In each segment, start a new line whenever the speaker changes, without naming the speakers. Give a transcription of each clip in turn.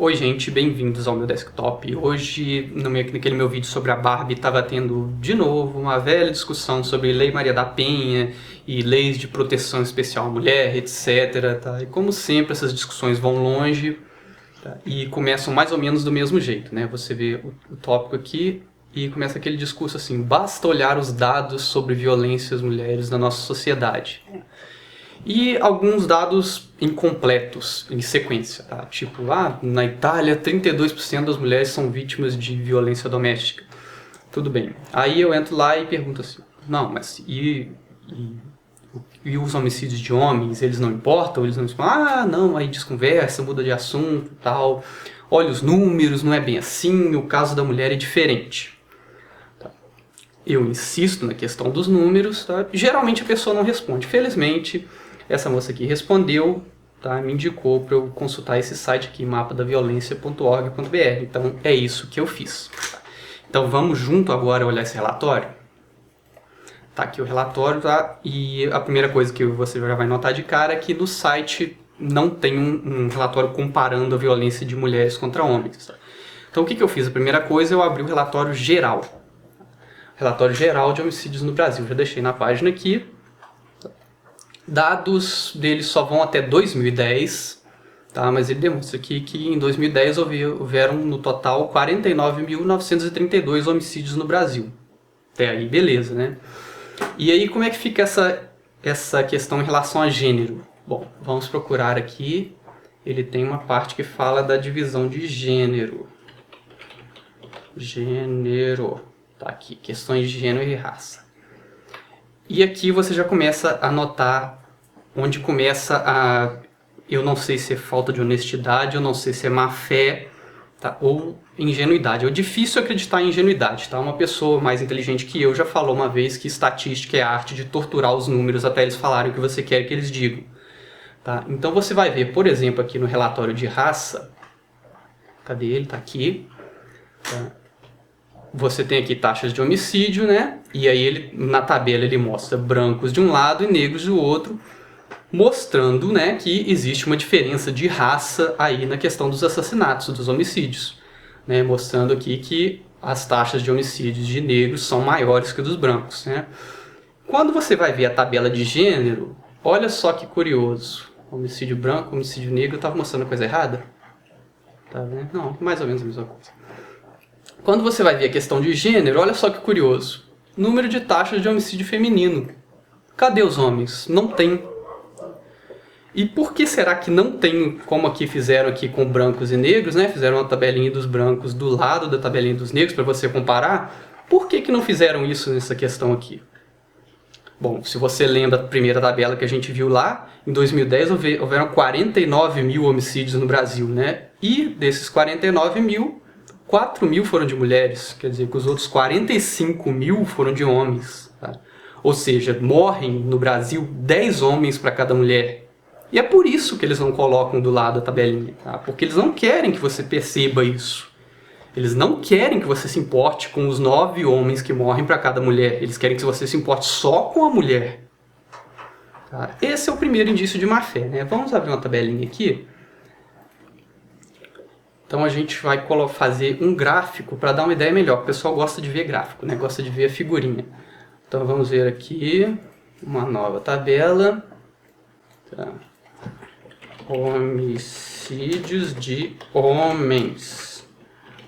Oi gente, bem-vindos ao meu desktop. Hoje, naquele meu vídeo sobre a Barbie, estava tendo de novo uma velha discussão sobre Lei Maria da Penha e leis de proteção especial à mulher, etc. Tá? E como sempre, essas discussões vão longe, tá? E começam mais ou menos do mesmo jeito, né? Você vê o tópico aqui e começa aquele discurso assim: basta olhar os dados sobre violência às mulheres na nossa sociedade. E alguns dados incompletos, em sequência, tá? Tipo, na Itália 32% das mulheres são vítimas de violência doméstica. Tudo bem. Aí eu entro lá e pergunto assim, não, mas e os homicídios de homens, eles não importam? Eles não não, aí desconversa, muda de assunto e tal. Olha os números, não é bem assim, o caso da mulher é diferente. Tá? Eu insisto na questão dos números, tá? Geralmente a pessoa não responde. Felizmente, essa moça aqui respondeu, tá? Me indicou para eu consultar esse site aqui, mapadaviolencia.org.br. Então é isso que eu fiz. Tá? Então vamos junto agora olhar esse relatório. Tá aqui o relatório, tá? E a primeira coisa que você já vai notar de cara é que no site não tem um relatório comparando a violência de mulheres contra homens. Tá? Então o que eu fiz? A primeira coisa, eu abri o relatório geral. Relatório geral de homicídios no Brasil. Já deixei na página aqui. Dados deles só vão até 2010, tá? Mas ele demonstra aqui que em 2010 houveram no total 49.932 homicídios no Brasil. Até aí, beleza, né? E aí, como é que fica essa questão em relação a gênero? Bom, vamos procurar aqui. Ele tem uma parte que fala da divisão de gênero. Gênero. Tá aqui, questões de gênero e raça. E aqui você já começa a notar onde começa a... Eu não sei se é falta de honestidade, eu não sei se é má fé, tá? Ou ingenuidade. É difícil acreditar em ingenuidade. Tá? Uma pessoa mais inteligente que eu já falou uma vez que estatística é a arte de torturar os números até eles falarem o que você quer que eles digam. Tá? Então você vai ver, por exemplo, aqui no relatório de raça. Cadê ele? Tá aqui. Tá? Você tem aqui taxas de homicídio, né? E aí na tabela ele mostra brancos de um lado e negros do outro, mostrando, né, que existe uma diferença de raça aí na questão dos assassinatos, dos homicídios, né? Mostrando aqui que as taxas de homicídios de negros são maiores que dos brancos, né? Quando você vai ver a tabela de gênero, olha só que curioso. Homicídio branco, homicídio negro, eu estava mostrando a coisa errada? Tá vendo? Não, mais ou menos a mesma coisa. Quando você vai ver a questão de gênero, olha só que curioso. Número de taxas de homicídio feminino. Cadê os homens? Não tem. E por que será que não tem, como aqui fizeram aqui com brancos e negros, né? Fizeram uma tabelinha dos brancos do lado da tabelinha dos negros para você comparar. Por que não fizeram isso nessa questão aqui? Bom, se você lembra da primeira tabela que a gente viu lá, em 2010 houveram 49 mil homicídios no Brasil, né? E desses 49 mil, 4 mil foram de mulheres, quer dizer que os outros 45 mil foram de homens. Tá? Ou seja, morrem no Brasil 10 homens para cada mulher. E é por isso que eles não colocam do lado a tabelinha, tá? Porque eles não querem que você perceba isso. Eles não querem que você se importe com os 9 homens que morrem para cada mulher. Eles querem que você se importe só com a mulher. Tá? Esse é o primeiro indício de má fé, né? Vamos abrir uma tabelinha aqui. Então a gente vai fazer um gráfico para dar uma ideia melhor. O pessoal gosta de ver gráfico, né? Gosta de ver a figurinha. Então vamos ver aqui uma nova tabela. Tá. Homicídios de homens.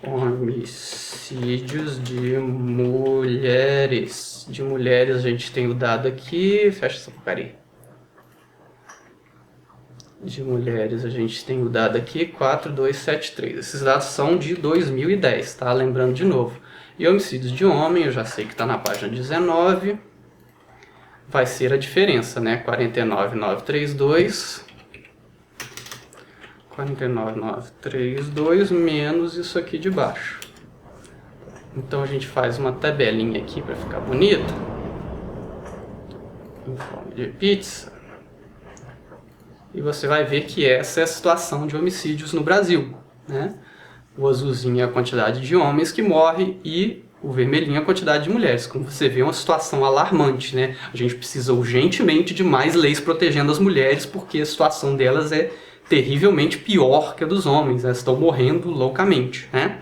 Homicídios de mulheres. De mulheres a gente tem o dado aqui. Fecha essa porcaria. De mulheres a gente tem o dado aqui, 4273. Esses dados são de 2010, tá? Lembrando de novo. E homicídios de homem, eu já sei que está na página 19. Vai ser a diferença, né? 49.932. 49.932 menos isso aqui de baixo. Então a gente faz uma tabelinha aqui para ficar bonita. Em forma de pizza. E você vai ver que essa é a situação de homicídios no Brasil, né? O azulzinho é a quantidade de homens que morrem e o vermelhinho é a quantidade de mulheres. Como você vê, é uma situação alarmante, né? A gente precisa urgentemente de mais leis protegendo as mulheres porque a situação delas é terrivelmente pior que a dos homens, né? Estão morrendo loucamente, né?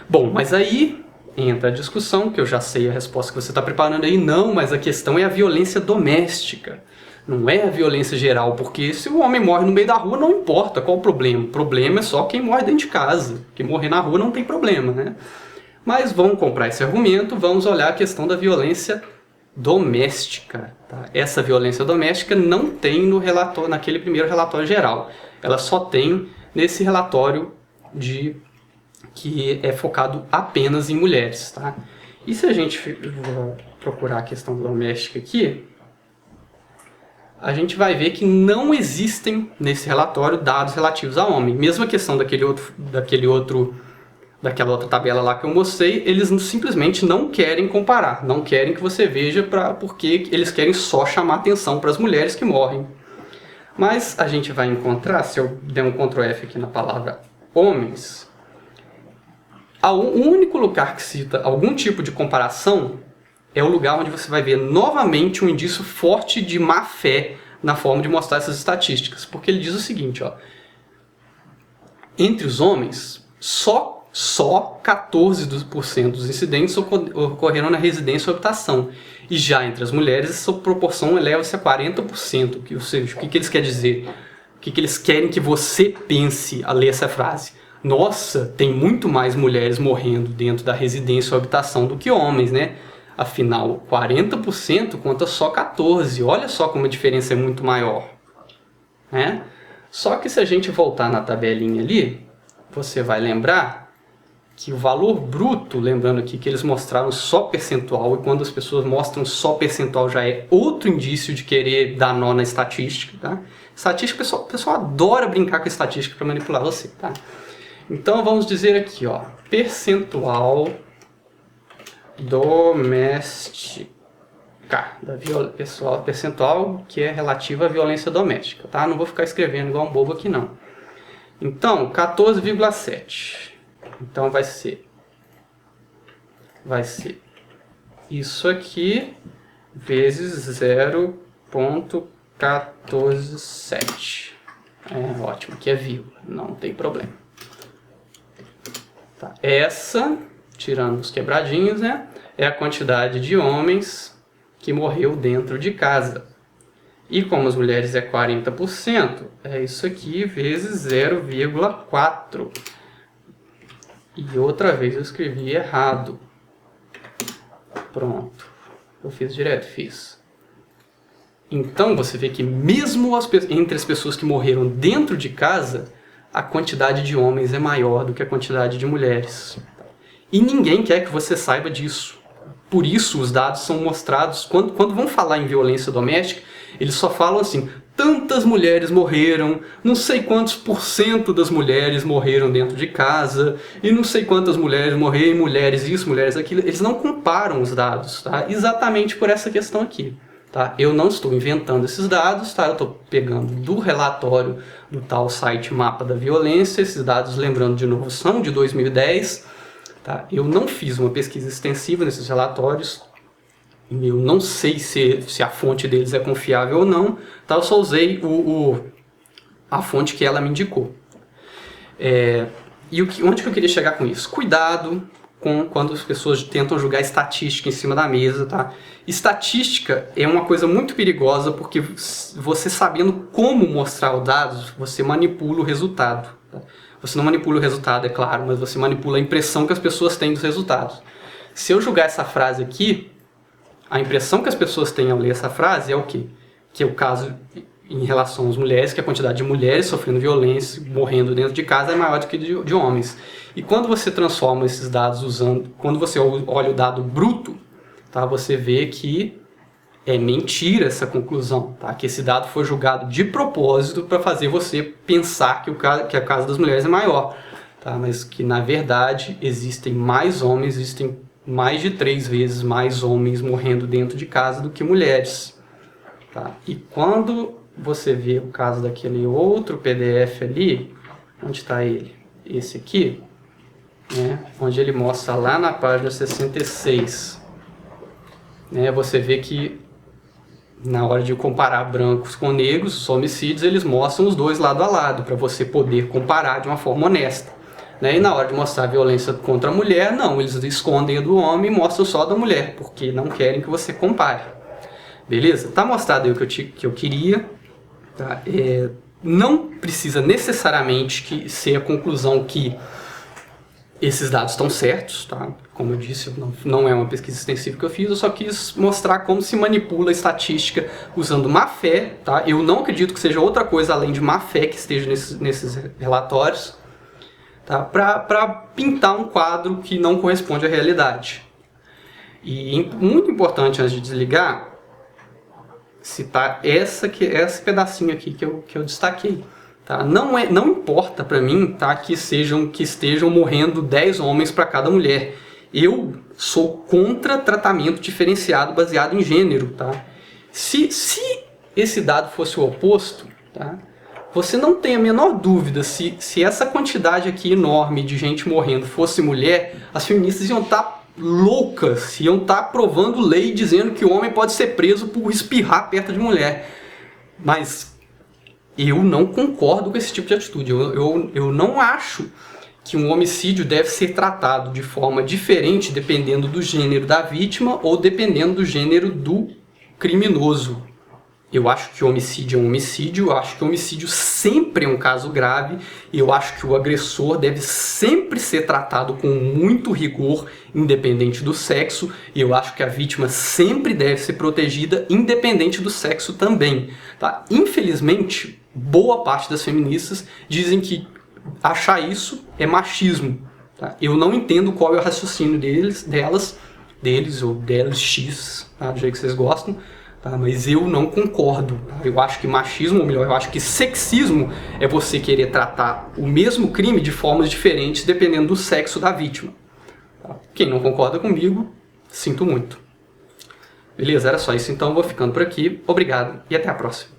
Bom, mas aí entra a discussão, que eu já sei a resposta que você está preparando aí. Não, mas a questão é a violência doméstica. Não é a violência geral, porque se o homem morre no meio da rua, não importa qual o problema. O problema é só quem morre dentro de casa. Quem morrer na rua não tem problema, né? Mas vamos comprar esse argumento, vamos olhar a questão da violência doméstica. Tá? Essa violência doméstica não tem no relatório, naquele primeiro relatório geral. Ela só tem nesse relatório que é focado apenas em mulheres. Tá? E se a gente procurar a questão doméstica aqui, a gente vai ver que não existem nesse relatório dados relativos a homem. Mesmo a questão daquela outra tabela lá que eu mostrei, eles simplesmente não querem comparar, não querem que você veja, porque eles querem só chamar atenção para as mulheres que morrem. Mas a gente vai encontrar, se eu der um Ctrl F aqui na palavra homens, o único lugar que cita algum tipo de comparação é o lugar onde você vai ver novamente um indício forte de má fé na forma de mostrar essas estatísticas. Porque ele diz o seguinte, ó, entre os homens, só 14% dos incidentes ocorreram na residência ou habitação. E já entre as mulheres, essa proporção eleva-se a 40%. Ou seja, o que eles querem dizer? O que eles querem que você pense ao ler essa frase? Nossa, tem muito mais mulheres morrendo dentro da residência ou habitação do que homens, né? Afinal, 40% conta só 14%. Olha só como a diferença é muito maior. Né? Só que se a gente voltar na tabelinha ali, você vai lembrar que o valor bruto, lembrando aqui que eles mostraram só percentual, e quando as pessoas mostram só percentual já é outro indício de querer dar nó na estatística. Tá? Estatística, o pessoal adora brincar com estatística para manipular você. Tá? Então vamos dizer aqui, ó, percentual doméstica, percentual que é relativo à violência doméstica, tá? Não vou ficar escrevendo igual um bobo aqui não. Então, 14,7. Então vai ser isso aqui vezes 0,147. É ótimo, aqui é vírgula, não tem problema. Tá. Essa, tirando os quebradinhos, né, é a quantidade de homens que morreu dentro de casa. E como as mulheres é 40%, é isso aqui vezes 0,4. E outra vez eu escrevi errado. Pronto. Eu fiz direto, fiz. Então você vê que mesmo entre as pessoas que morreram dentro de casa, a quantidade de homens é maior do que a quantidade de mulheres. E ninguém quer que você saiba disso. Por isso os dados são mostrados, quando vão falar em violência doméstica, eles só falam assim, tantas mulheres morreram, não sei quantos % das mulheres morreram dentro de casa, e não sei quantas mulheres morreram, mulheres isso, mulheres aquilo. Eles não comparam os dados, tá? Exatamente por essa questão aqui. Tá? Eu não estou inventando esses dados, tá? Eu estou pegando do relatório do tal site Mapa da Violência. Esses dados, lembrando de novo, são de 2010. Tá? Eu não fiz uma pesquisa extensiva nesses relatórios. Eu não sei se a fonte deles é confiável ou não. Tá? Eu só usei a fonte que ela me indicou. Onde que eu queria chegar com isso? Cuidado quando as pessoas tentam jogar estatística em cima da mesa, tá? Estatística é uma coisa muito perigosa porque você sabendo como mostrar os dados, você manipula o resultado. Tá? Você não manipula o resultado, é claro, mas você manipula a impressão que as pessoas têm dos resultados. Se eu jogar essa frase aqui, a impressão que as pessoas têm ao ler essa frase é o quê? Que é o caso em relação às mulheres, que a quantidade de mulheres sofrendo violência, morrendo dentro de casa é maior do que de homens. E quando você transforma esses dados quando você olha o dado bruto, tá, você vê que é mentira essa conclusão, tá? Que esse dado foi julgado de propósito para fazer você pensar que a casa das mulheres é maior, tá? Mas que na verdade existem mais homens, existem mais de 3 vezes mais homens morrendo dentro de casa do que mulheres. Tá? E quando você vê o caso daquele outro PDF ali, onde está ele? Esse aqui, né? Onde ele mostra lá na página 66. Né? Você vê que na hora de comparar brancos com negros, os homicídios, eles mostram os dois lado a lado, para você poder comparar de uma forma honesta. Né? E na hora de mostrar a violência contra a mulher, não, eles escondem a do homem e mostram só a da mulher, porque não querem que você compare. Beleza? Tá mostrado aí o que eu queria. Tá? Não precisa necessariamente ser a conclusão que esses dados estão certos, tá? Como eu disse, não é uma pesquisa extensiva que eu fiz, eu só quis mostrar como se manipula a estatística usando má fé, tá? Eu não acredito que seja outra coisa além de má fé que esteja nesses relatórios, tá? Para pintar um quadro que não corresponde à realidade. E muito importante antes de desligar, citar esse pedacinho aqui que eu destaquei. Tá? Não importa para mim, tá, que estejam morrendo 10 homens para cada mulher. Eu sou contra tratamento diferenciado baseado em gênero. Tá? Se esse dado fosse o oposto, tá, você não tem a menor dúvida, se essa quantidade aqui enorme de gente morrendo fosse mulher, as feministas iam estar loucas, iam estar aprovando lei dizendo que o homem pode ser preso por espirrar perto de mulher. Mas eu não concordo com esse tipo de atitude. Eu não acho que um homicídio deve ser tratado de forma diferente dependendo do gênero da vítima ou dependendo do gênero do criminoso. Eu acho que o homicídio é um homicídio, eu acho que o homicídio sempre é um caso grave, e eu acho que o agressor deve sempre ser tratado com muito rigor, independente do sexo, e eu acho que a vítima sempre deve ser protegida, independente do sexo também. Tá? Infelizmente, boa parte das feministas dizem que achar isso é machismo. Tá? Eu não entendo qual é o raciocínio deles ou delas, X, tá? Do jeito que vocês gostam. Tá, mas eu não concordo. Tá? Eu acho que machismo, ou melhor, eu acho que sexismo é você querer tratar o mesmo crime de formas diferentes dependendo do sexo da vítima. Tá? Quem não concorda comigo, sinto muito. Beleza, era só isso então, vou ficando por aqui. Obrigado e até a próxima.